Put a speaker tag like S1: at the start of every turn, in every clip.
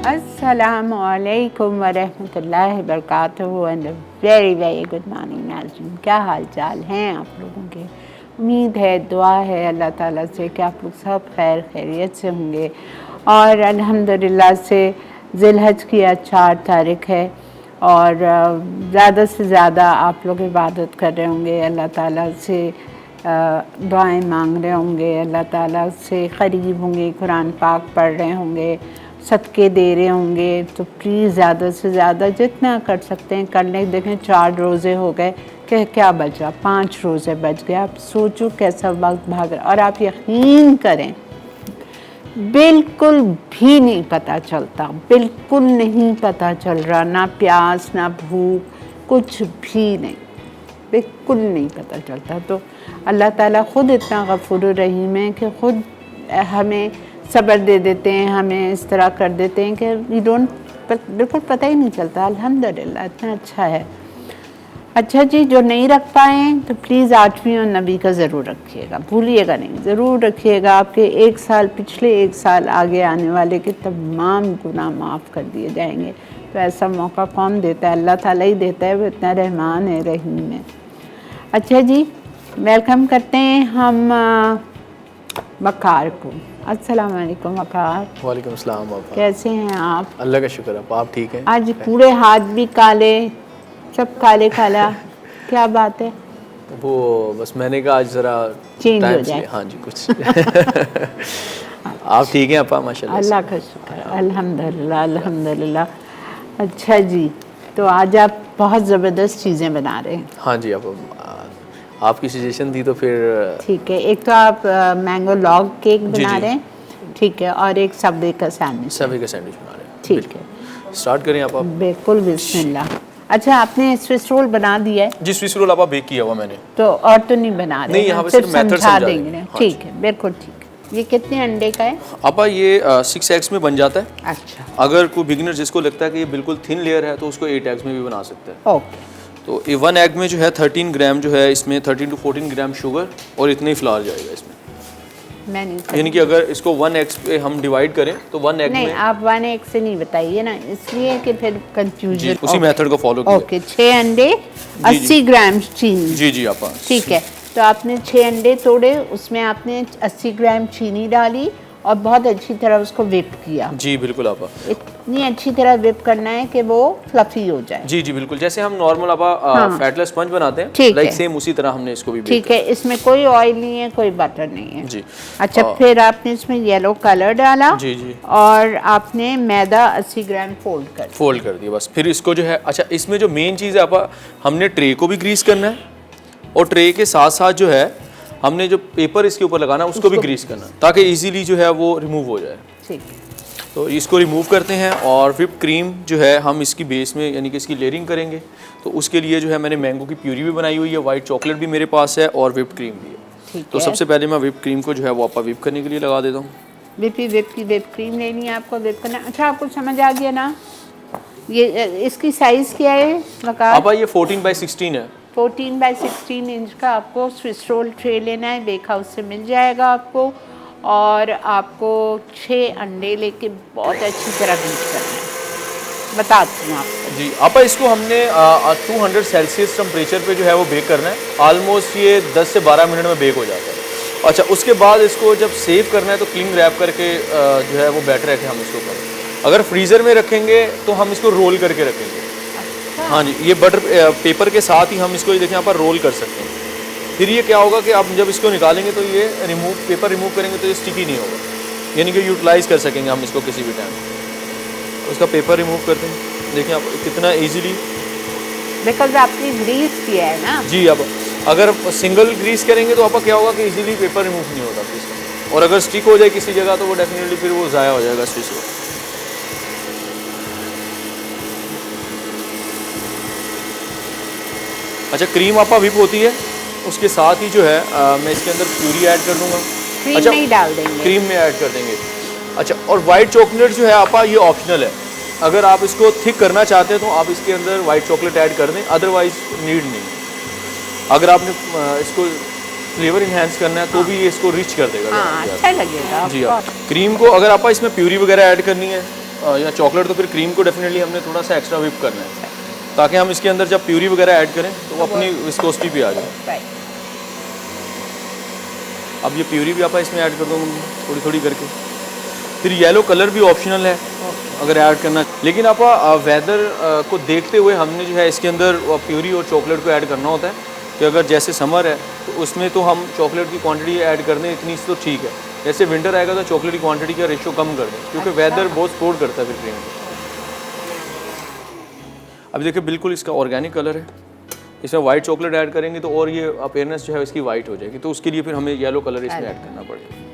S1: Assalamu alaikum wa rahmatullahi wa barakatuhu and a very very good morning नाज़रीन। क्या हाल चाल हैं आप लोगों के। उम्मीद है, दुआ है अल्लाह ताला से कि आप लोग सब खैर खैरियत से होंगे। और अल्हम्दुलिल्लाह से ज़िलहज की आज 4 तारीख़ है और ज़्यादा से ज़्यादा आप लोग इबादत कर रहे होंगे, अल्लाह ताला से दुआएं मांग रहे होंगे, अल्लाह ताला से क़रीब होंगे, कुरान पाक पढ़ रहे होंगे, सदक़े दे रहे होंगे। तो प्लीज़ ज़्यादा से ज़्यादा जितना कर सकते हैं कर लें। देखें 4 रोज़े हो गए कि क्या बचा, 5 रोज़े बच गए। आप सोचो कैसा वक्त भाग रहा। और आप यकीन करें बिल्कुल भी नहीं पता चलता, बिल्कुल नहीं पता चल रहा, ना प्यास ना भूख, कुछ भी नहीं, बिल्कुल नहीं पता चलता। तो अल्लाह ताला ख़ुद इतना गफ़ूर रहीम है कि ख़ुद हमें सब्र दे देते हैं, हमें इस तरह कर देते हैं कि वी डोंट, बिल्कुल पता ही नहीं चलता। अल्हम्दुलिल्लाह इतना अच्छा है। अच्छा जी, जो नहीं रख पाए तो प्लीज़ 8वीं और नबी का ज़रूर रखिएगा, भूलिएगा नहीं, ज़रूर रखिएगा। आपके 1 साल, पिछले 1 साल आगे आने वाले के तमाम गुनाह माफ़ कर दिए जाएंगे। तो ऐसा मौका कौन देता है? अल्लाह ताला ही देता है, वो इतना रहमान है, रहीम है। अच्छा जी, वेलकम करते हैं हम वक़ार को। अस्सलाम वालेकुम वक़ार।
S2: वालेकुम अस्सलाम।
S1: कैसे हैं आप?
S2: अल्लाह का शुक्र है, आप ठीक हैं?
S1: आज पूरे हाथ भी काले, सब काले काला क्या बात है?
S2: वो बस मैंने कहा आज ज़रा
S1: चेंज हो
S2: टाइम
S1: जाए।
S2: से, हाँ जी कुछ आप ठीक हैं अपा? माशाल्लाह
S1: अल्लाह का शुक्र है, अल्हम्दुलिल्लाह अल्हम्दुलिल्लाह। अच्छा जी, तो आज आप बहुत ज़बरदस्त चीज़ें बना रहे हैं।
S2: हाँ जी, आपकी सजेशन थी तो फिर
S1: ठीक है, एक तो आप मैंगो लॉग केक बना
S2: जी।
S1: रहे हैं, ठीक है, और एक सबवे का सैंडविच।
S2: सभी का सैंडविच बना रहे हैं।
S1: ठीक है,
S2: स्टार्ट करें आप?
S1: बिल्कुल, बिस्मिल्लाह। अच्छा, आपने स्विस रोल बना दिया है?
S2: जी, स्विस रोल आपा बेक किया हुआ मैंने।
S1: तो और तो नहीं बना रहे?
S2: नहीं, यहाँ पे
S1: सिर्फ
S2: सिर्फ मेथड
S1: समझा
S2: समझा
S1: देंगे।
S2: देंगे। हाँ
S1: ठीक है, बिल्कुल ठीक है। ये कितने अंडे का है?
S2: आपा ये 6 एग्स में बन जाता है।
S1: अच्छा,
S2: अगर कोई बिगिनर जिसको लगता है कि ये बिल्कुल थिन लेयर है तो उसको 8 एग्स में भी बना सकता है।
S1: ओके।
S2: तो ये 1 एग में जो है 13 ग्राम जो है, इसमें 13 to 14 ग्राम शुगर और इतना ही फ्लावर जाएगा इसमें।
S1: मैं नहीं
S2: यानी कि अगर इसको 1 एग पे हम डिवाइड करें तो 1 एग
S1: नहीं,
S2: में
S1: आप 1 एग से नहीं बताइए ना, इसलिए कि फिर कंफ्यूजन।
S2: उसी मेथड को फॉलो कीजिए।
S1: ओके, 6 अंडे, 80 ग्राम चीनी।
S2: जी जी आपा।
S1: ठीक है, तो आपने 6 अंडे तोड़े, उसमें आपने 80 ग्राम चीनी डाली और बहुत अच्छी तरह उसको विप किया।
S2: जी बिल्कुल आपा।
S1: इतनी अच्छी तरह विप करना है कि वो फ्लफी हो जाए।
S2: जी जी बिल्कुल, जैसे हम नॉर्मल आपा फैटलेस स्पंज बनाते हैं,
S1: ठीक
S2: लाइक
S1: है।
S2: सेम उसी तरह हमने इसको भी
S1: ठीक है, इसमें कोई ऑयल नहीं है, कोई बटर नहीं है।
S2: जी।
S1: अच्छा, फिर आपने इसमें येलो कलर डाला।
S2: जी जी।
S1: और आपने मैदा 80 ग्राम फोल्ड कर
S2: दिया बस। फिर इसको जो है, अच्छा इसमें जो मेन चीज़ है आपा, हमने ट्रे को भी ग्रीस करना है और ट्रे के साथ साथ जो है हमने जो पेपर इसके ऊपर लगाना है उसको भी ग्रीस करना है, ताकि इजीली जो है वो रिमूव हो जाए।
S1: ठीक।
S2: तो इसको रिमूव करते हैं और व्हिप क्रीम जो है हम इसकी बेस में यानी कि इसकी लेयरिंग करेंगे। तो उसके लिए जो है मैंने मैंगो की प्यूरी भी बनाई हुई है, वाइट चॉकलेट भी मेरे पास है और व्हिप क्रीम भी है।
S1: ठीक
S2: तो
S1: है।
S2: सबसे पहले मैं व्हिप क्रीम को जो है वो आपा व्हिप करने के लिए लगा देता हूँ।
S1: व्हिप क्रीम लेनी है आपको, व्हिप करना। अच्छा, आपको समझ आ गया ना? ये इसकी साइज़ क्या है वक़ार?
S2: आपा ये 14/16 है।
S1: 14/16 इंच का आपको स्विस रोल ट्रे लेना है, बेक हाउस से मिल जाएगा आपको। और आपको 6 अंडे लेके बहुत अच्छी तरह बीट करना है। बताती हूँ आपको।
S2: जी आपा, इसको हमने 200 सेल्सियस टेम्परेचर पे जो है वो बेक करना है। ऑलमोस्ट ये 10 से 12 मिनट में बेक हो जाता है। अच्छा, उसके बाद इसको जब सेव करना है तो क्लिंग रैप करके जो है वो बेटर है कि हम इसको करें। अगर फ्रीज़र में रखेंगे तो हम इसको रोल करके रखेंगे।
S1: अच्छा।
S2: हाँ जी, ये बटर पेपर के साथ ही हम इसको ये देखें यहाँ पर रोल कर सकते हैं। फिर ये क्या होगा कि आप जब इसको निकालेंगे तो ये पेपर रिमूव करेंगे तो ये स्टिकी नहीं होगा, यानी कि यूटिलाइज़ कर सकेंगे हम इसको किसी भी टाइम। उसका पेपर रिमूव करते हैं, देखिए आप कितना ईजीली।
S1: बिकॉज आपने ग्रीस किया है ना।
S2: जी, अब अगर सिंगल ग्रीस करेंगे तो आपका क्या होगा कि इजीली पेपर रिमूव नहीं होता इसका, और अगर स्टिक हो जाए किसी जगह तो वो डेफिनेटली फिर वो ज़ाया हो जाएगा स्विच। अच्छा, क्रीम आपा व्हिप होती है, उसके साथ ही जो है मैं इसके अंदर प्यूरी ऐड कर दूंगा।
S1: क्रीम
S2: अच्छा,
S1: नहीं डाल देंगे?
S2: क्रीम में ऐड कर देंगे। अच्छा, और वाइट चॉकलेट जो है आपा ये ऑप्शनल है। अगर आप इसको थिक करना चाहते हैं तो आप इसके अंदर वाइट चॉकलेट ऐड कर दें, अदरवाइज नीड नहीं। अगर आपने इसको फ्लेवर इन्हेंस करना है तो भी ये इसको रिच कर देगा।
S1: हाँ, अच्छा लगेगा।
S2: जी हाँ। क्रीम को अगर आप इसमें प्यूरी वगैरह ऐड करनी है या चॉकलेट तो फिर क्रीम को डेफिनेटली हमने थोड़ा सा एक्स्ट्रा व्हिप करना है, ताकि हम इसके अंदर जब प्यूरी वगैरह ऐड करें तो वो अपनी विस्कोसिटी पे आ जाए।
S1: राइट।
S2: अब ये प्यूरी भी आप इसमें ऐड कर दो थोड़ी थोड़ी करके। फिर येलो कलर भी ऑप्शनल है अगर ऐड करना, लेकिन आप वेदर को देखते हुए हमने जो है इसके अंदर प्यूरी और चॉकलेट को ऐड करना होता है कि अगर जैसे समर है तो उसमें तो हम चॉकलेट की क्वांटिटी ऐड कर दें इतनी तो ठीक है, जैसे विंटर आएगा तो चॉकलेट की क्वांटिटी का रेशियो कम कर दें, क्योंकि वेदर बहुत सपोर्ट करता है फिर क्रीम को। अभी देखिए बिल्कुल इसका ऑर्गेनिक कलर है, इसमें वाइट चॉकलेट ऐड करेंगे तो और ये अपेयरनेस जो है इसकी वाइट हो जाएगी, तो उसके लिए फिर हमें येलो कलर इसमें ऐड करना पड़ेगा।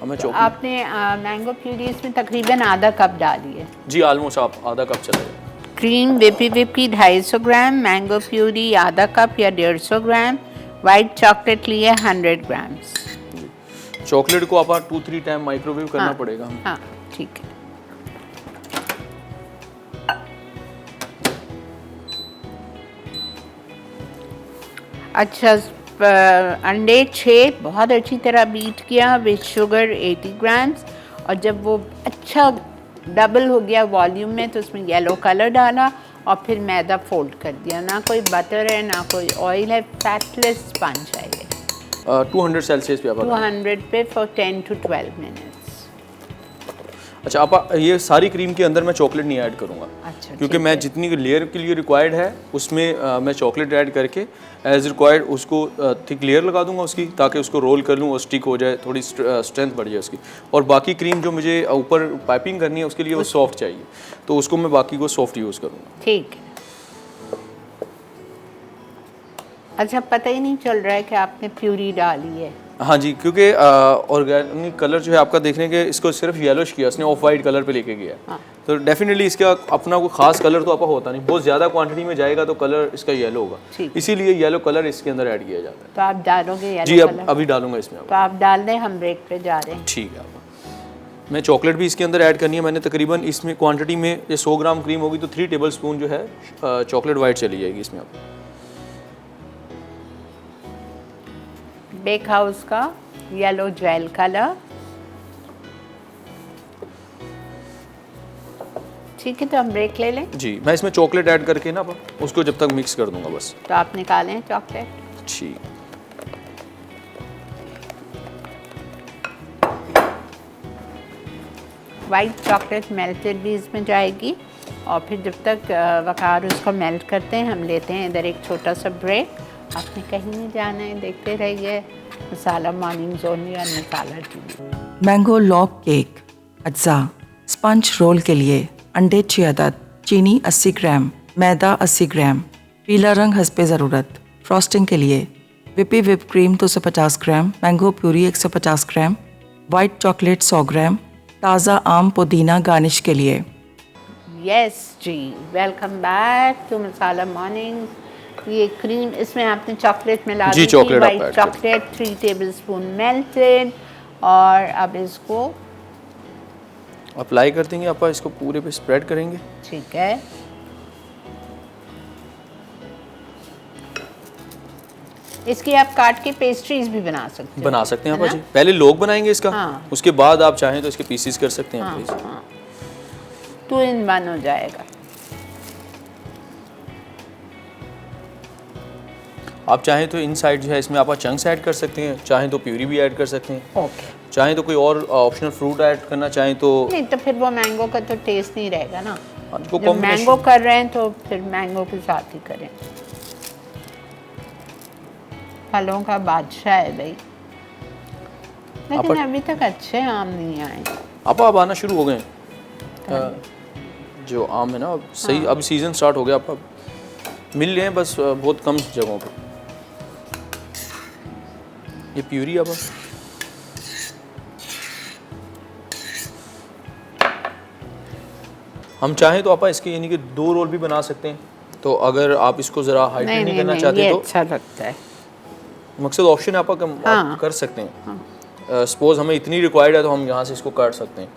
S2: हमें
S1: तो आपने मैंगो प्यूरी इसमें तकरीबन आधा कप डाली है।
S2: जी ऑलमोस्ट आप आधा कप चलाइए।
S1: क्रीम विप की 250 ग्राम, मैंगो प्यूरी आधा कप या 150 ग्राम, वाइट चॉकलेट लिए 100 ग्राम्स।
S2: चॉकलेट को आप 2-3 टाइम माइक्रोवेव करना पड़ेगा हमें।
S1: हाँ ठीक है। अच्छा, अंडे 6 बहुत अच्छी तरह बीट किया विद शुगर 80 ग्राम्स, और जब वो अच्छा डबल हो गया वॉल्यूम में तो उसमें येलो कलर डाला और फिर मैदा फोल्ड कर दिया। ना कोई बटर है ना कोई ऑयल है, फैटलेस स्पंज है ये।
S2: 200 सेल्सियस पे आप
S1: 200 पे फॉर 10 to 12 मिनट्स।
S2: अच्छा, आप ये सारी क्रीम के अंदर मैं चॉकलेट नहीं ऐड करूँगा।
S1: अच्छा,
S2: क्योंकि मैं जितनी लेयर के लिए रिक्वायर्ड है उसमें मैं चॉकलेट ऐड करके एज रिक्वायर्ड उसको थिक लेयर लगा दूंगा उसकी, ताकि उसको रोल कर लूँ और स्टिक हो जाए, थोड़ी स्ट्रेंथ बढ़ जाए उसकी। और बाकी क्रीम जो मुझे ऊपर पाइपिंग करनी है उसके लिए वो सॉफ्ट चाहिए, तो उसको मैं बाकी को सॉफ्ट यूज़ करूँगा।
S1: ठीक है। अच्छा, पता ही नहीं चल रहा है कि आपने प्यूरी डाली है।
S2: हाँ जी, क्योंकि ऑर्गेनिक कलर जो है आपका देखने के इसको सिर्फ येलोश किया उसने, ऑफ वाइट कलर पे लेके गया।
S1: हाँ।
S2: तो डेफिनेटली इसका अपना कोई खास कलर तो आपका होता नहीं, बहुत ज़्यादा क्वांटिटी में जाएगा तो कलर इसका येलो होगा, इसीलिए येलो कलर इसके अंदर ऐड किया जाता है।
S1: तो आप डालोगे येलो
S2: जी,
S1: कलर?
S2: अभी डालूंगा इसमें।
S1: तो आप डाल दें, हम ब्रेक पे जा रहे हैं।
S2: ठीक है। मैं चॉकलेट भी इसके अंदर ऐड करनी है, मैंने तकरीबन इसमें क्वांटिटी में ये 100 ग्राम क्रीम होगी तो 3 टेबल स्पून जो है चॉकलेट वाइट चली जाएगी इसमें। आप
S1: बेक हाउस का येलो जेल कलर, ठीक है। तो हम ब्रेक ले लें।
S2: जी, मैं इसमें चॉकलेट ऐड करके ना उसको जब तक मिक्स कर दूंगा बस।
S1: तो आप निकालें चॉकलेट।
S2: ठीक।
S1: वाइट चॉकलेट मेल्टेड भी इसमें जाएगी, और फिर जब तक वकार उसको मेल्ट करते हैं हम लेते हैं इधर एक छोटा सा ब्रेक। आपने कहीं नहीं जाना है, देखते रहिए मसाला मॉर्निंग जोन या मसाला टीवी।
S3: मैंगो लॉग केक अज्जा। स्पंज रोल के लिए अंडे 6 अदद, चीनी 80 ग्राम, मैदा 80 ग्राम, पीला रंग हस्बे ज़रूरत। फ्रॉस्टिंग के लिए विप क्रीम 250 ग्राम, मैंगो प्यूरी 150 ग्राम, वाइट चॉकलेट 100 ग्राम, ताज़ा आम पुदीना गार्निश के लिए।
S1: यस जी, welcome back to Masala morning. ये क्रीम इसमें आपने चॉकलेट मिला दी, वाइट चॉकलेट 3 टेबलस्पून मेल्टेड, और अब इसको
S2: अप्लाई कर देंगे। आप इसको पूरे पे स्प्रेड करेंगे।
S1: ठीक है। इसकी आप काट के पेस्ट्रीज भी बना सकते हैं।
S2: आप जी, पहले लोग बनाएंगे इसका।
S1: हाँ।
S2: उसके बाद आप चाहें तो इसके पीसीस कर सकते हैं।
S1: हाँ, हाँ। 2 in 1 हो जाएगा।
S2: आप चाहें तो इनसाइड जो है इसमें आप चंक्स ऐड कर सकते हैं, चाहें तो प्यूरी भी ऐड कर सकते हैं।
S1: ओके।
S2: चाहें तो कोई और ऑप्शनल फ्रूट ऐड करना चाहें तो
S1: नहीं, तो फिर वो मैंगो का तो टेस्ट नहीं रहेगा ना।
S2: जब
S1: मैंगो कर रहे हैं तो फिर मैंगो के साथ ही करें। फलों का बादशाह है भाई, लेकिन अभी तक अच्छे आम नहीं आए।
S2: आप आना शुरू हो गए जो आम है ना, सही। हाँ। अब सीजन स्टार्ट हो गया, आप मिल रहे हैं बस बहुत कम जगहों पर। ये प्यूरी अब हम चाहें तो आप इसके यानी कि 2 रोल भी बना सकते हैं। तो अगर आप इसको ज़रा हाइटेड नहीं करना चाहते तो
S1: अच्छा लगता है।
S2: मकसद ऑप्शन आप कर सकते हैं। हाँ। सपोज हमें इतनी रिक्वायर्ड है तो हम यहाँ से इसको काट सकते हैं।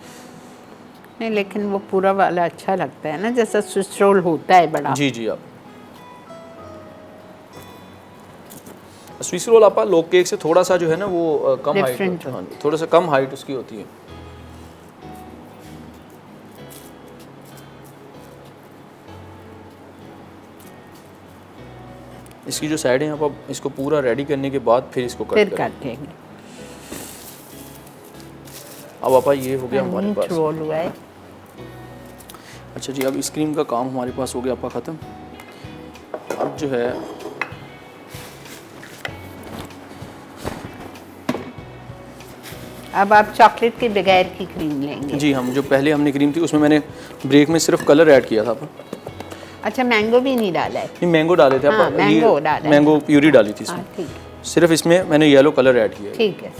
S1: नहीं, लेकिन वो पूरा वाला अच्छा लगता है ना, जैसा स्विस रोल होता है बड़ा।
S2: जी जी। आप स्विस रोल आप लोग केक से थोड़ा सा जो है ना वो कम हाइट, थोड़ा सा कम हाइट उसकी होती है। इसकी जो साइड है आप इसको पूरा रेडी करने के बाद फिर इसको कट
S1: फिर
S2: करें।
S1: कर देंगे।
S2: अब आपा ये हो गया हमारे
S1: नीट
S2: पास।
S1: रोल हुआ है।
S2: अच्छा जी, अब इस क्रीम का काम हमारे पास हो गया आपका ख़त्म। अब जो है
S1: अब आप चॉकलेट के बगैर की क्रीम लेंगे।
S2: जी, हम जो पहले हमने क्रीम थी उसमें मैंने ब्रेक में सिर्फ कलर ऐड किया था आपा।
S1: अच्छा, मैंगो भी नहीं डाला है?
S2: नहीं, मैंगो डाले थे
S1: हाँ,
S2: आपा।
S1: मैंगो डाला है।
S2: मैंगो प्यूरी डाली थी
S1: हाँ
S2: इसमें।
S1: ठीक है,
S2: सिर्फ इसमें मैंने येलो कलर ऐड किया है।
S1: ठीक है।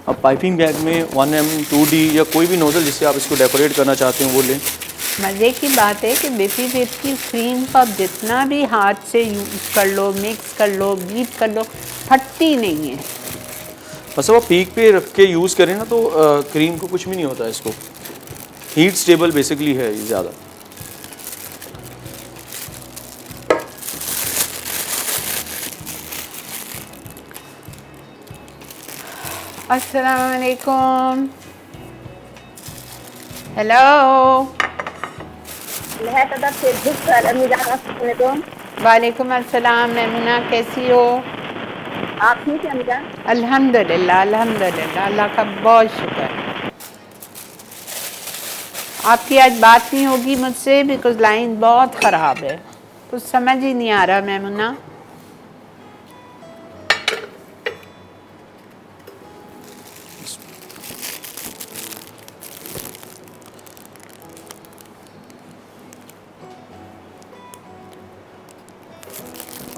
S2: अब पाइपिंग बैग में 1M 2D या कोई भी नोजल जिससे आप इसको डेकोरेट करना चाहते हैं वो लें।
S1: मज़े की बात है कि बेबी विप की क्रीम को आप जितना भी हाथ से यूज़ कर लो, मिक्स कर लो, बीट कर लो, फटती नहीं है।
S2: बस अब आप पीक पे रख के यूज़ करें ना तो क्रीम को कुछ भी नहीं होता है। इसको हीट स्टेबल बेसिकली है ये ज़्यादा।
S1: अस्सलाम वालेकुम। हेलो। वालेकुम अस्सलाम। मैमुना कैसी हो?
S4: आप ठीक है अमीजा?
S1: अल्हम्दुलिल्लाह, अल्हम्दुलिल्लाह, अल्लाह का बहुत शुक्र। आपकी आज बात नहीं होगी मुझसे बिकॉज लाइन बहुत ख़राब है, कुछ समझ ही नहीं आ रहा मैमुना।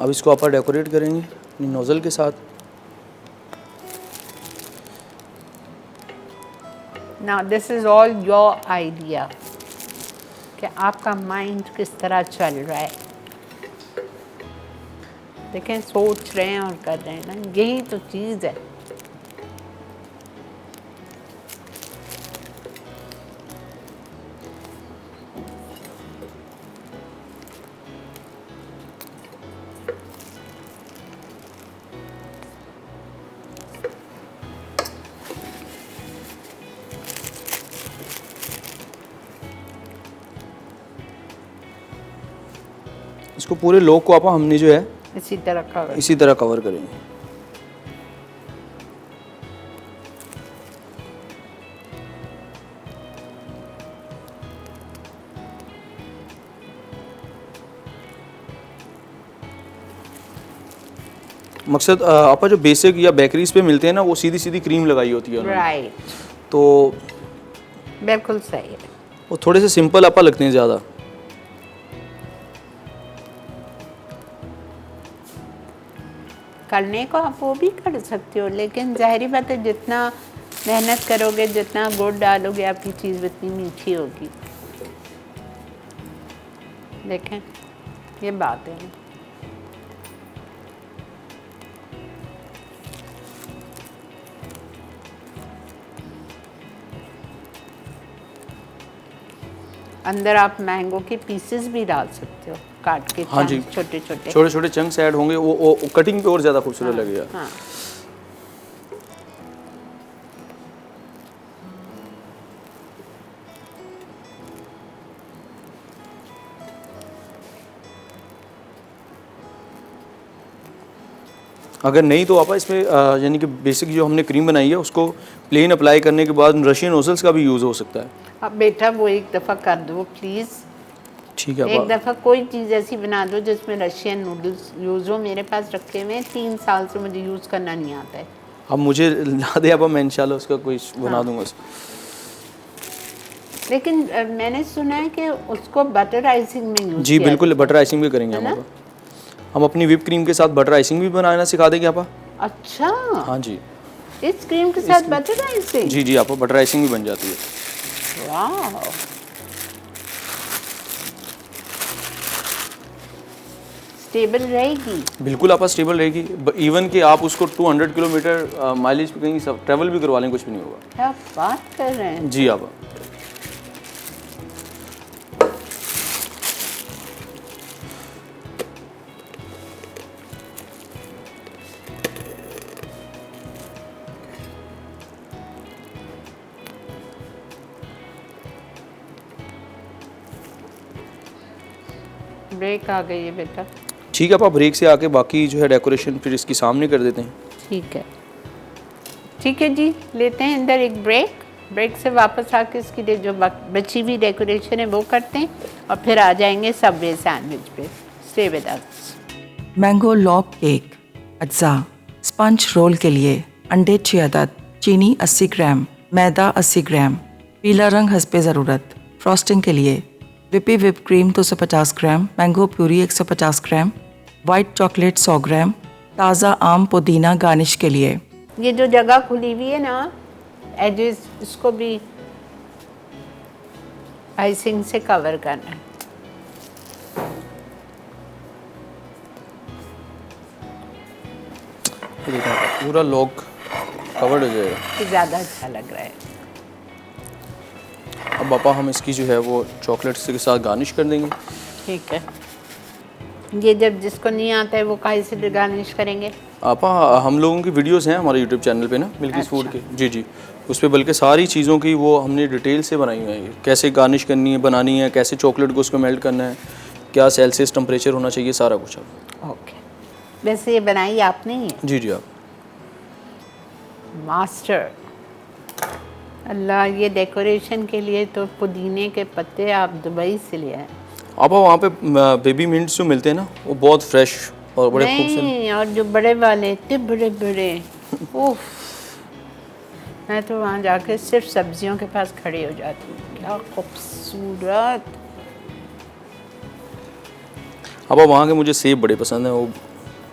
S2: अब इसको आप डेकोरेट करेंगे अपनी नोज़ल के साथ।
S1: Now this is all your idea कि आपका माइंड किस तरह चल रहा है। देखें, सोच रहे हैं और कर रहे हैं ना, यही तो चीज़ है।
S2: इसको पूरे लोग को आप हमने जो है
S1: इसी तरह का
S2: इसी तरह कवर करेंगे। मकसद आपा जो बेसिक या बेकरीज पे मिलते हैं ना वो सीधी सीधी क्रीम लगाई होती है उन्होंने।
S1: राइट,
S2: तो
S1: बिल्कुल सही है।
S2: वो थोड़े से सिंपल आपा लगते हैं ज़्यादा।
S1: करने को आप वो भी कर सकते हो, लेकिन ज़ाहिरी बात है जितना मेहनत करोगे, जितना गुड़ डालोगे, आपकी चीज़ उतनी मीठी होगी। देखें, ये बात है। अंदर आप मैंगो के पीसेस भी डाल सकते हो, काट के।
S2: हाँ जी,
S1: छोटे छोटे
S2: छोटे छोटे चंक्स ऐड होंगे, वो कटिंग पे और ज़्यादा खूबसूरत लगेगा।
S1: हाँ।
S2: अगर नहीं तो आप इसमें यानी कि बेसिक जो हमने क्रीम बनाई है उसको प्लेन अप्लाई करने के बाद रशियन नोजल्स का भी यूज़ हो सकता है।
S1: अब बेटा वो एक दफ़ा कर दो प्लीज़।
S2: ठीक है
S1: एक
S2: आप
S1: दफ़ा कोई चीज़ ऐसी बना दो जिसमें रशियन नूडल्स यूज़ हो। मेरे पास रखे हुए हैं 3 साल से, मुझे यूज़ करना नहीं आता है।
S2: अब मुझे ला दे आप, मैं इंशाल्लाह उसका कोई बना
S1: हाँ।
S2: दूंगा।
S1: लेकिन मैंने सुना है कि उसको बटर आइसिंग में यूज़
S2: जी बिल्कुल, बटर आइसिंग भी करेंगे
S1: है ना?
S2: हम अपनी विप क्रीम के साथ बटर आइसिंग भी बनाना सिखा देंगे आप।
S1: अच्छा,
S2: हाँ जी,
S1: इस क्रीम के साथ बटर आइसिंग?
S2: जी जी, आप बटर आइसिंग भी बन जाती है।
S1: वाह, स्टेबल रहेगी?
S2: बिल्कुल आप स्टेबल रहेगी। इवन कि आप उसको 200 किलोमीटर माइलेज पे कहीं सब ट्रैवल भी करवा लें, कुछ भी नहीं होगा।
S1: क्या बात कर रहे हैं।
S2: जी आप
S1: ब्रेक आ गई है बेटा।
S2: ठीक है आप ब्रेक से आके बाकी जो है डेकोरेशन फिर इसकी सामने कर देते हैं।
S1: ठीक है जी, लेते हैं अंदर एक ब्रेक से वापस आके इसकी जो बची हुई डेकोरेशन है वो करते हैं और फिर आ जाएंगे सबवे सैंडविच पे। Stay with us.
S3: Mango log cake अज्जा। स्पंज रोल के लिए अंडे 6 अदद, चीनी 80 ग्राम, मैदा 80 ग्राम, पीला रंग हस्बे ज़रूरत। फ्रॉस्टिंग के लिए विप क्रीम 250 ग्राम, मैंगो प्यूरी 150 ग्राम, वाइट चॉकलेट 100 ग्राम, ताज़ा आम पुदीना गार्निश के लिए।
S1: ये जो जगह खुली हुई है ना एजेस, इसको भी आइसिंग से कवर करना है।
S2: पूरा लॉग कवर्ड हो जाएगा,
S1: ये ज़्यादा अच्छा लग रहा है।
S2: अब पापा हम इसकी जो है वो चॉकलेट्स के साथ गार्निश कर देंगे।
S1: ठीक है, ये जब जिसको नहीं आता है वो काहे से गार्निश करेंगे?
S2: आपा हम लोगों की वीडियोस हैं हमारे यूट्यूब चैनल पे ना, मिल्कीज़
S1: अच्छा।
S2: फूड के। जी जी, उस पर बल्कि सारी चीज़ों की वो हमने डिटेल से बनाई हुई है, कैसे गार्निश करनी है, बनानी है, कैसे चॉकलेट को उसको मेल्ट करना है, क्या सेल्सियस टेम्परेचर होना चाहिए, सारा कुछ। अब
S1: ओके, वैसे ये बनाई आपने ही है?
S2: जी जी आप
S1: मास्टर। अल्लाह, ये डेकोरेशन के लिए तो पुदीने के पत्ते आप दुबई से ले आए।
S2: आप वहाँ पे बेबी मिंट्स जो मिलते हैं ना, वो बहुत फ्रेश और बड़े खूबसूरत।
S1: नहीं, और जो बड़े वाले इतने बड़े बड़े, उफ, मैं तो वहाँ जाके सिर्फ सब्जियों के पास खड़ी हो जाती हूँ। क्या खूबसूरत।
S2: अब वहाँ के मुझे सेब बड़े पसंद हैं, वो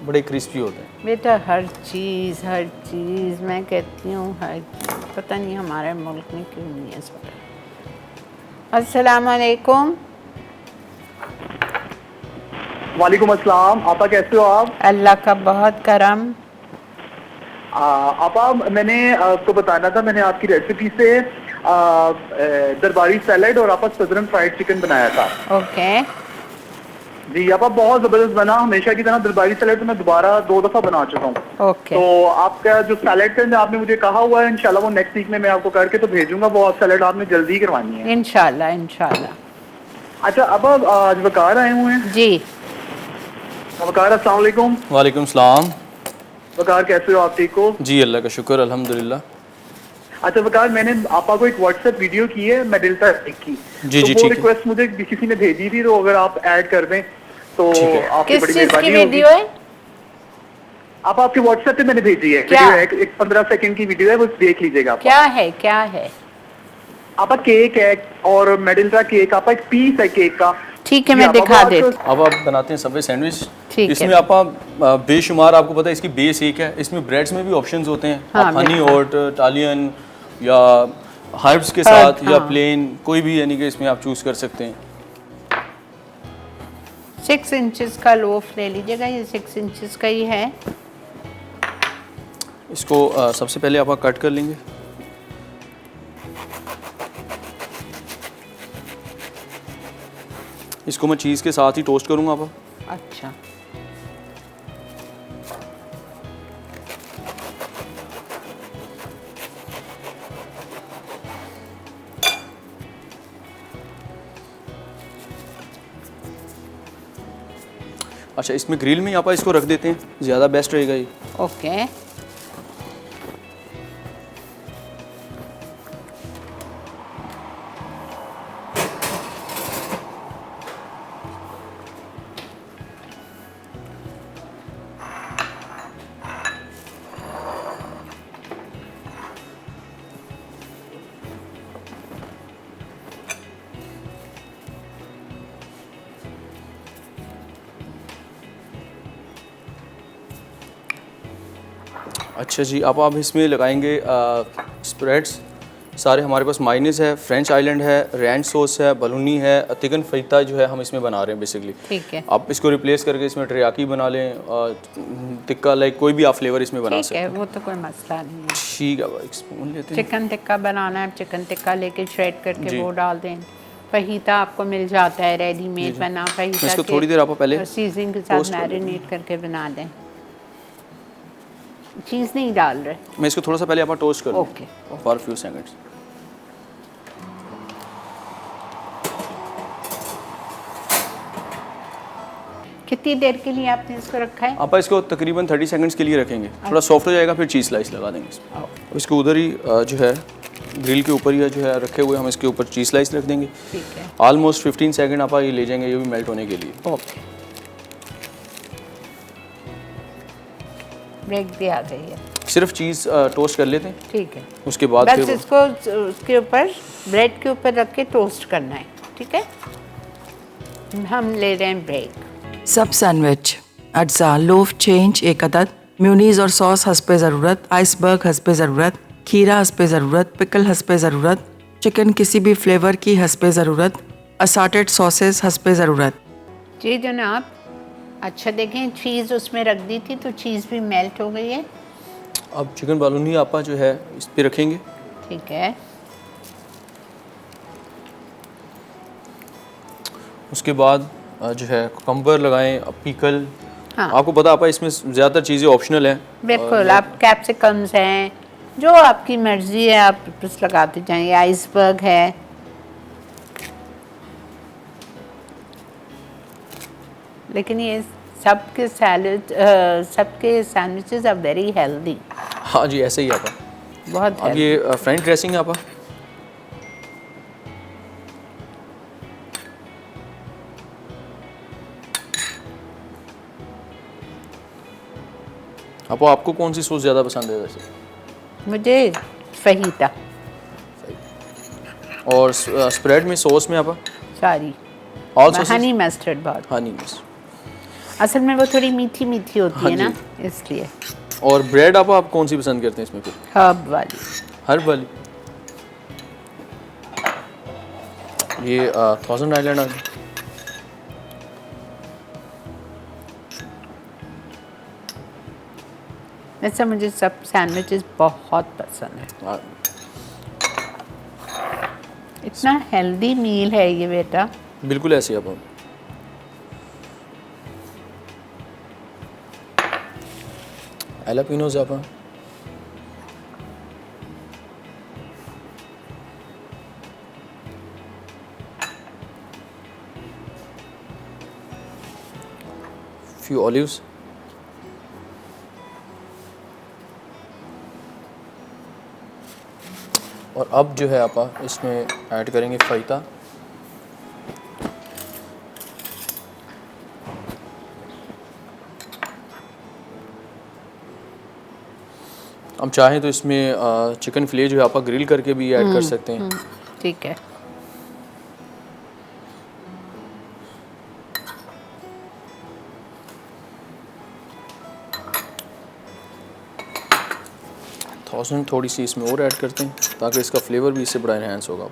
S2: बड़े क्रिस्पी होते हैं।
S1: बेटा हर चीज़ मैं कहती हूँ, हर चीज़। पता नहीं हमारे मुल्क में क्यों नहीं है इस वक्त। अस्सलाम वालेकुम।
S5: वालेकुम अस्सलाम। आपा कैसे हो आप?
S1: अल्लाह का बहुत करम।
S5: आपा मैंने आपको बताना था, मैंने आपकी रेसिपी से दरबारी सैलेड और आपा सदरन फ्राइड चिकन बनाया था।
S1: ओके।
S5: जी आपा बहुत जबरदस्त बना, हमेशा की तरह। दरबारी सैलेड तो मैं दोबारा 2 दफा बना चुका हूँ।
S1: ओके।
S5: तो आपका जो सैलेड है आपने मुझे कहा हुआ है, इंशाल्लाह वो नेक्स्ट वीक में मैं आपको करके तो भेजूंगा। वो सैलेड आपने जल्दी ही करवानी है
S1: इंशाल्लाह इंशाल्लाह।
S5: अच्छा, अब आज वकार आए हुए हैं।
S1: जी
S5: वकार अस्सलाम वालेकुम।
S2: वालेकुम सलाम।
S5: वकार कैसे हो आप? ठीक हो?
S2: जी अल्लाह का शुक्र, अल्हम्दुलिल्लाह।
S5: अच्छा वकार, मैंने आपा को एक व्हाट्सएप वीडियो की है मेडिल्टा की।
S2: जी,
S5: तो
S2: जी,
S5: वो
S2: ठीक है।
S5: रिक्वेस्ट मुझे किसी ने भेजी थी, तो अगर आप ऐड कर दें तो
S2: ठीक है।
S5: आपकी
S1: किस
S5: बड़ी
S1: चीज़ की
S5: मेहरबानी होगी।
S1: वीडियो है?
S5: आप आपके व्हाट्सएप पे मैंने भेजी है
S1: क्या?
S5: वीडियो है, एक 15 सेकंड की वीडियो है, वो देख लीजिएगा आप।
S1: क्या है?
S5: आपा केक है और मेडिल्टा केक, आपा एक पीस है केक का।
S1: ठीक है,
S5: जी,
S1: मैं
S5: आपा
S1: दिखा
S5: वो
S1: देती।
S5: आजकल-
S2: अब आप बनाते हैं सबवे सैंडविच।
S1: ठीक है।
S2: इसमें आप बेशुमार, आपको पता है इसकी बेस एक है, इसमें ब्रेड्स में भी ऑप्शंस होते हैं।
S1: हाँ,
S2: आप हनी
S1: बिल्कुल।
S2: ओट, इटालियन या हर्ब्स के साथ या
S1: हाँ।
S2: प्लेन, कोई भी यानी कि इसमें आप चूज़ कर सकते हैं।
S1: 6 इंचेस का लोफ ले लीजिएगा, ये 6 इंचेस का ही है।
S2: इसको सबसे पहले आप कट कर लेंगे। इसको मैं चीज़ के साथ ही टोस्ट करूँगा आप।
S1: अच्छा,
S2: अच्छा, इसमें ग्रिल में आप इसको रख देते हैं, ज़्यादा बेस्ट रहेगा ये।
S1: ओके।
S2: अच्छा जी, आप इसमें लगाएंगे स्प्रेड्स सारे। हमारे पास माइनीज़ है, फ्रेंच आइलैंड है, रैंच सॉस है, बलूनी है, चिकन फैता जो है हम इसमें बना रहे हैं बेसिकली।
S1: ठीक है।
S2: आप इसको रिप्लेस करके इसमें टेरियाकी बना लें, टिक्का, लाइक कोई भी आप फ्लेवर इसमें बना
S1: ठीक
S2: सकते
S1: है,
S2: हैं।
S1: वो तो कोई मसला नहीं है।
S2: ठीक है, एक स्पून लेते हैं।
S1: चिकन टिक्का बनाना है, चिकन टिक्का लेके श्रेड करके
S2: जी।
S1: वो डाल दें। फहीता आपको मिल जाता है रेडीमेड बना फहीता।
S2: मैं इसको थोड़ी देर आप पहले
S1: सीजनिंग के साथ
S2: टोस्ट कर
S1: मैरिनेट करके बना दें। चीज़ नहीं डाल रहे।
S2: मैं इसको थोड़ा सा पहले आप टोस्ट कर
S1: ओके,
S2: फॉर फ्यू सेकंड्स।
S1: कितनी देर के लिए आपने इसको रखा है?
S2: आप इसको तकरीबन 30 सेकंड्स के लिए रखेंगे, थोड़ा सॉफ्ट हो जाएगा, फिर चीज़ स्लाइस लगा देंगे इसमें। अब इसको उधर ही जो है ग्रिल के ऊपर ही जो है रखे हुए हम इसके ऊपर चीज़ स्लाइस रख देंगे।
S1: ठीक है।
S2: ऑलमोस्ट 15 सेकंड आप ये ले जाएंगे, ये भी मेल्ट होने के लिए।
S1: ओके, ब्रेक भी आ गई है।
S2: सिर्फ चीज़ टोस्ट कर लेते हैं,
S1: ठीक है।
S2: उसके बाद
S1: बस
S2: फिर
S1: इसको उसके ऊपर ब्रेड के ऊपर रख के टोस्ट करना है। ठीक है, हम ले रहे हैं ब्रेक।
S3: सब सैंडविच अज्जा लोफ चेंज 1 अदद, म्यूनीज़ और सॉस हस्बे ज़रूरत, आइसबर्ग हस्बे ज़रूरत, खीरा हस्बे ज़रूरत, पिकल हस्बे ज़रूरत, चिकन किसी भी फ्लेवर की हस्बे ज़रूरत, असार्टेड सॉसेस हस्बे ज़रूरत।
S1: जी जनाब। अच्छा देखें, चीज़ उसमें रख दी थी तो चीज़ भी मेल्ट हो गई है।
S2: अब चिकन बालूनी आपा जो है इस पे रखेंगे।
S1: ठीक है।
S2: उसके बाद जो है कुकम्बर लगाएं, पीकल।
S1: हाँ।
S2: आपको पता आपा इसमें ज़्यादातर चीज़ें ऑप्शनल हैं।
S1: बिल्कुल, आप कैप्सिकम्स हैं, जो आपकी मर्ज़ी है आप बस लगाते जाएंगे। आइसबर्ग है। लेकिन ये सबके सैलड सबके सैंडविचेस आर वेरी हेल्दी।
S2: हाँ जी, ऐसे ही आपा।
S1: बहुत
S2: अब ये फ्रेंच ड्रेसिंग है आपा। आपको कौन सी सॉस ज़्यादा पसंद है वैसे?
S1: मुझे फहीता।
S2: और स्प्रेड में सॉस में आपा
S1: sorry,
S2: all sauces?
S1: Honey mustard बहुत।
S2: Honey mustard.
S1: असल में वो थोड़ी मीठी मीठी होती
S2: हाँ
S1: है ना,
S2: जी।
S1: इसलिए।
S2: और ब्रेड आप कौन सी पसंद करते हैं इसमें फिर?
S1: हर्ब वाली।
S2: हर्ब वाली। ये 1000 आइलैंड आ गई।
S1: वैसे मुझे सब सैंडविचेस बहुत पसंद है।
S2: हाँ,
S1: इतना हेल्दी मील है ये बेटा।
S2: बिल्कुल ऐसे ही आप। एलापिनोज आप। Few olives. और अब जो है आपा इसमें ऐड करेंगे फईता। हम चाहें तो इसमें चिकन फिले जो है आपा ग्रिल करके भी ऐड कर सकते हैं।
S1: ठीक है।
S2: थोड़ी सी इसमें और ऐड करते हैं ताकि इसका फ्लेवर भी इससे बड़ा इन्हेंस होगा।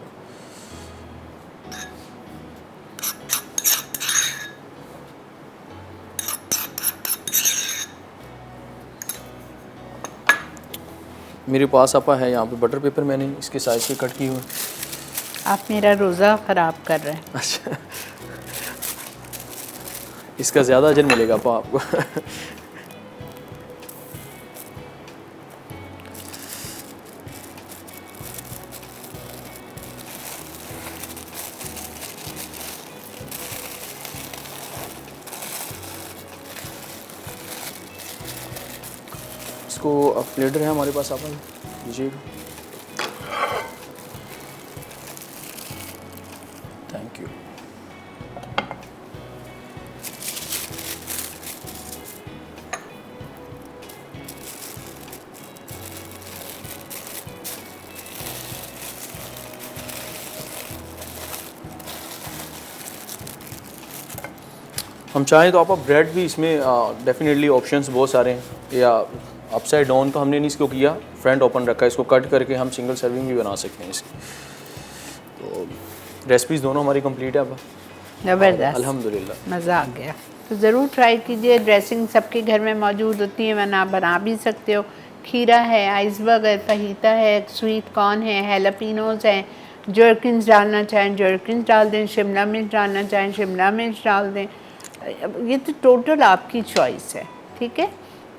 S2: मेरे पास आपा है यहाँ पे बटर पेपर, मैंने इसके साइज के कट किए हुए।
S1: आप मेरा रोज़ा ख़राब कर रहे हैं।
S2: अच्छा, इसका ज़्यादा अजर मिलेगा आपा आपको। इसको प्लेटर है हमारे पास, आप लीजिएगा। Thank you. हम चाहें तो आप ब्रेड भी इसमें डेफिनेटली ऑप्शंस बहुत सारे हैं, या अपसाइड डाउन तो हमने नहीं इसको किया, फ्रंट ओपन रखा है, इसको कट करके हम सिंगल सर्विंग भी बना सकते हैं इसकी। तो रेसिपीज़ दोनों हमारी कंप्लीट है अब।
S1: ज़बरदस्त,
S2: अल्हम्दुलिल्लाह,
S1: मज़ा आ गया। तो ज़रूर ट्राई कीजिए। ड्रेसिंग सबके घर में मौजूद होती है, वरना आप बना भी सकते हो। खीरा है, आइसबर्ग है, फहीता है, स्वीट कॉर्न है, हैलापिनोज हैं। जर्किन्स डालना चाहें जर्किन्स डाल दें, शिमला मिर्च डालना चाहें शिमला मिर्च डाल दें। ये तो टोटल आपकी चॉइस है। ठीक है,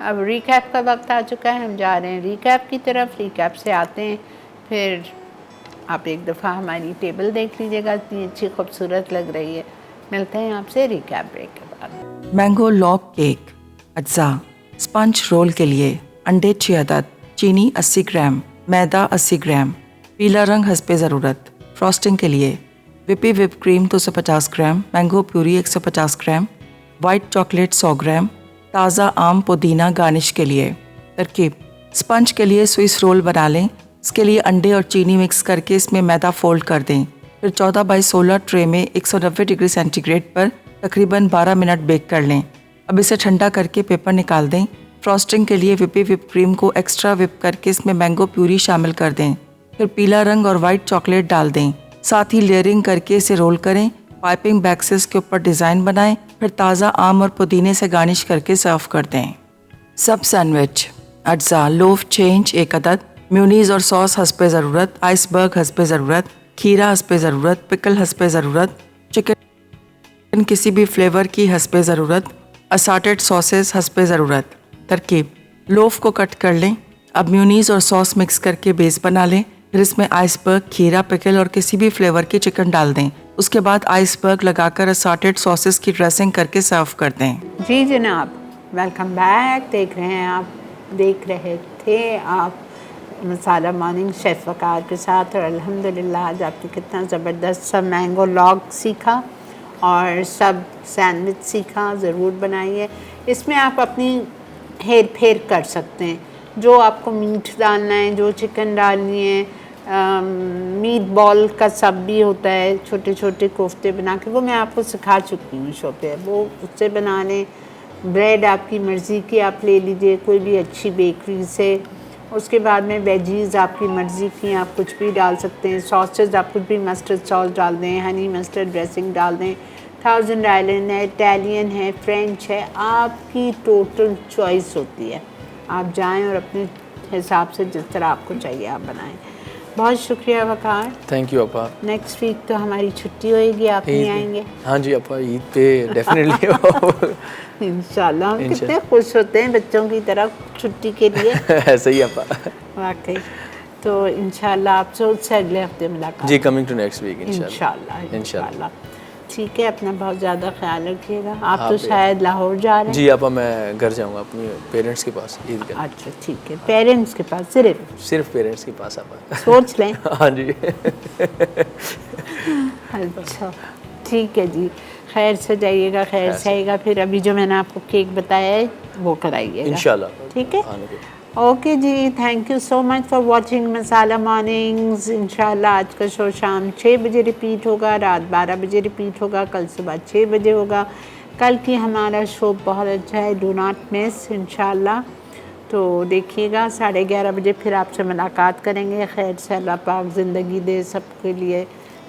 S1: अब रिकैप का वक्त आ चुका है, हम जा रहे हैं रिकैप की तरफ। रिकैप से आते हैं, फिर आप एक दफ़ा हमारी टेबल देख लीजिएगा, इतनी अच्छी खूबसूरत लग रही है। मिलते हैं आपसे रिकैप ब्रेक के बाद।
S3: Mango log cake. अज्जा स्पंज रोल के लिए अंडे 6 अदद, चीनी 80 ग्राम, मैदा 80 ग्राम, पीला रंग हस्बे ज़रूरत। फ्रॉस्टिंग के लिए विपी विप क्रीम 250 ग्राम, मैंगो प्यूरी 150 ग्राम, वाइट चॉकलेट 100 ग्राम, ताज़ा आम पुदीना गार्निश के लिए। तरकीब: स्पंज के लिए स्विस रोल बना लें। इसके लिए अंडे और चीनी मिक्स करके इसमें मैदा फोल्ड कर दें। फिर 14 बाई 16 ट्रे में 190 डिग्री सेंटीग्रेड पर तकरीबन 12 मिनट बेक कर लें। अब इसे ठंडा करके पेपर निकाल दें। फ्रॉस्टिंग के लिए विपी विप क्रीम को एक्स्ट्रा विप करके इसमें मैंगो प्यूरी शामिल कर दें। फिर पीला रंग और वाइट चॉकलेट डाल दें। साथ ही लेयरिंग करके इसे रोल करें। पाइपिंग बैग से इसके ऊपर डिज़ाइन बनाएं। फिर ताज़ा आम और पुदीने से गार्निश करके सर्व कर दें। सब सैंडविच। अज्जा लोफ चेंज 1 अदद, म्यूनीज़ और सॉस हस्बे ज़रूरत, आइसबर्ग हस्बे ज़रूरत, खीरा हस्बे ज़रूरत, पिकल हस्बे ज़रूरत, चिकन किसी भी फ्लेवर की हस्बे ज़रूरत, असार्टेड सॉसेस हस्बे ज़रूरत। तरकीब: लोफ को कट कर लें। अब म्यूनीज़ और सॉस मिक्स करके बेस बना लें। फिर इसमें आइसबर्ग, खीरा, पिकल और किसी भी फ्लेवर की चिकन डाल दें। उसके बाद आइसबर्ग लगाकर असार्टेड सॉसेस की ड्रेसिंग करके सर्व कर दें।
S1: जी जनाब, वेलकम बैक। देख रहे थे आप मसाला मॉर्निंग शेफ़ वकार के साथ, और अल्हम्दुलिल्लाह आज आपने कितना ज़बरदस्त सा मैंगो लॉग सीखा और सब सैंडविच सीखा। ज़रूर बनाइए। इसमें आप अपनी हेर फेर कर सकते हैं, जो आपको मीट डालना है, जो चिकन डालनी है। मीट बॉल का सब भी होता है, छोटे छोटे कोफ्ते बना के, वो मैं आपको सिखा चुकी हूँ शो पे। वो उससे बना लें। ब्रेड आपकी मर्ज़ी की आप ले लीजिए, कोई भी अच्छी बेकरी से। उसके बाद में वेजीज़ आपकी मर्ज़ी की आप कुछ भी डाल सकते हैं। सॉसेज आप कुछ भी, मस्टर्ड सॉस डाल दें, हनी मस्टर्ड ड्रेसिंग डाल दें। थाउजेंड आइलैंड है, इटालियन है, फ्रेंच है, आपकी टोटल चॉइस होती है। आप जाएं और अपने हिसाब से जिस तरह आपको चाहिए आप बनाएं। बहुत शुक्रिया वकार।
S2: थैंक यू अपा।
S1: नेक्स्ट वीक तो हमारी छुट्टी होएगी, आप नहीं आएंगे?
S2: हाँ जी अपा, ईद पे डेफिनेटली।
S1: इंशाल्लाह। हम कितने खुश होते हैं बच्चों की तरह छुट्टी के लिए।
S2: ऐसे ही अपा।
S1: वाकई। तो इंशाल्लाह आपसे उससे अगले हफ्ते मुलाकात।
S2: जी, कमिंग टू नेक्स्ट वीक
S1: इंशाल्लाह। ठीक है, अपना बहुत ज़्यादा ख्याल रखिएगा। आप तो शायद लाहौर जा रहे हैं?
S2: जी अपा, मैं घर जाऊंगा अपने पेरेंट्स के पास ईद का।
S1: अच्छा ठीक है, पेरेंट्स के पास? सिर्फ
S2: पेरेंट्स के पास अपा।
S1: सोच लें।
S2: हाँ जी।
S1: अच्छा ठीक है जी, खैर से जाइएगा, खैर से आइएगा। फिर अभी जो मैंने आपको केक बताया है वो कराइएगा
S2: इंशाल्लाह।
S1: ठीक है, ओके जी। Thank you so much for watching Masala mornings. इंशाल्लाह आज का शो शाम 6 बजे रिपीट होगा, रात 12 बजे रिपीट होगा, कल सुबह 6 बजे होगा। कल की हमारा शो बहुत अच्छा है, डू नॉट मिस इंशाल्लाह। तो देखिएगा, 11:30 बजे फिर आपसे मुलाकात करेंगे। खैर से अल्लाह पाक ज़िंदगी दे, सबके लिए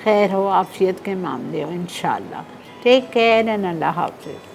S1: खैर हो, आफियत के मामले हो इंशाल्लाह। टेक केयर एंड अल्लाह हाफ़िज़।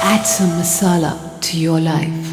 S6: Add some masala to your life.